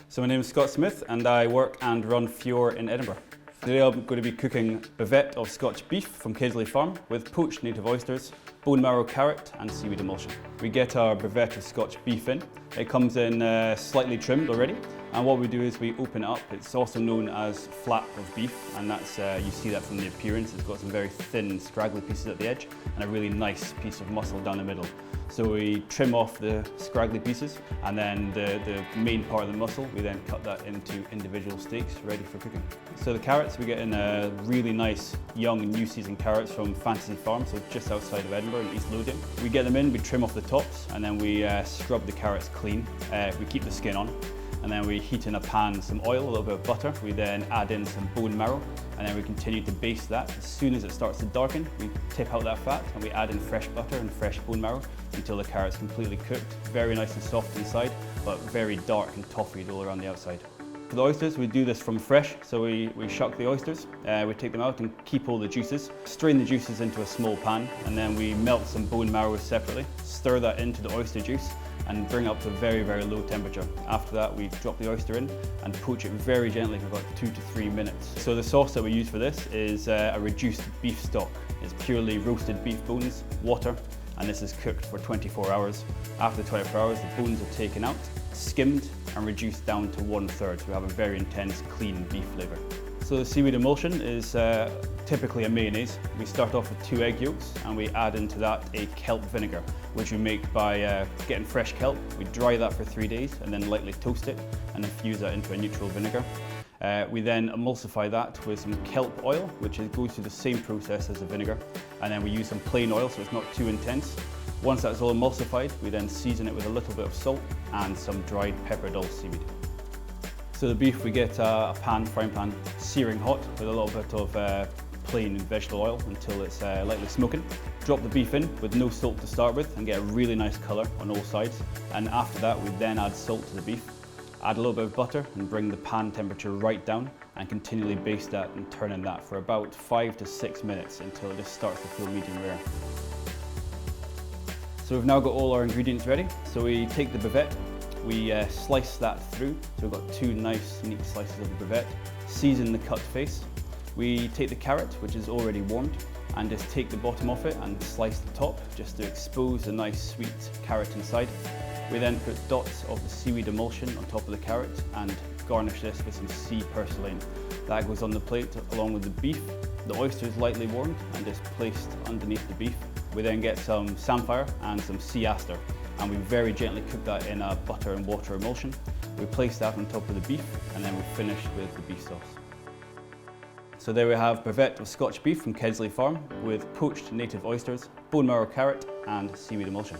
So my name is Scott Smith and I work and run Fhior in Edinburgh. Today I'm going to be cooking Bavette of Scotch Beef from Kaisley Farm with poached native oysters, bone marrow carrot and seaweed emulsion. We get our Bavette of Scotch Beef in. It comes in slightly trimmed already, and what we do is we open it up. It's also known as flap of beef, and that's you see that from the appearance. It's got some very thin scraggly pieces at the edge and a really nice piece of muscle down the middle. So we trim off the scraggly pieces, and then the main part of the muscle, we then cut that into individual steaks ready for cooking. So the carrots, we get in really nice young new season carrots from Fantasy Farm, so just outside of Edinburgh in East Lothian. We get them in, we trim off the tops, and then we scrub the carrots clean. We keep the skin on, and then we heat in a pan some oil, a little bit of butter. We then add in some bone marrow, and then we continue to baste that. As soon as it starts to darken, we tip out that fat and we add in fresh butter and fresh bone marrow until the carrot's completely cooked. Very nice and soft inside, but very dark and toffeed all around the outside. For the oysters, we do this from fresh, so we shuck the oysters, we take them out and keep all the juices, strain the juices into a small pan, and then we melt some bone marrow separately, stir that into the oyster juice, and bring it up to a very, very low temperature. After that, we drop the oyster in and poach it very gently for about 2 to 3 minutes. So the sauce that we use for this is a reduced beef stock. It's purely roasted beef bones, water, and this is cooked for 24 hours. After the 24 hours, the bones are taken out, skimmed, and reduced down to 1/3. So we have a very intense, clean beef flavour. So the seaweed emulsion is typically a mayonnaise. We start off with 2 egg yolks and we add into that a kelp vinegar, which we make by getting fresh kelp. We dry that for 3 days and then lightly toast it and infuse that into a neutral vinegar. We then emulsify that with some kelp oil, which goes through the same process as the vinegar, and then we use some plain oil so it's not too intense. Once that's all emulsified, we then season it with a little bit of salt and some dried pepper dulse seaweed. So the beef, we get a frying pan, searing hot with a little bit of plain vegetable oil until it's lightly smoking. Drop the beef in with no salt to start with and get a really nice colour on all sides. And after that, we then add salt to the beef, add a little bit of butter and bring the pan temperature right down and continually baste that and turn in that for about 5 to 6 minutes until it just starts to feel medium rare. So we've now got all our ingredients ready. So we take the bavette, we slice that through. So we've got 2 nice neat slices of the bavette, season the cut face. We take the carrot, which is already warmed, and just take the bottom off it and slice the top just to expose the nice sweet carrot inside. We then put dots of the seaweed emulsion on top of the carrot and garnish this with some sea purslane. That goes on the plate along with the beef. The oyster is lightly warmed and just placed underneath the beef. We then get some samphire and some sea aster, and we very gently cook that in a butter and water emulsion. We place that on top of the beef and then we finish with the beef sauce. So there we have Bavette of Scotch Beef from Kaisley Farm with poached native oysters, bone marrow carrot and seaweed emulsion.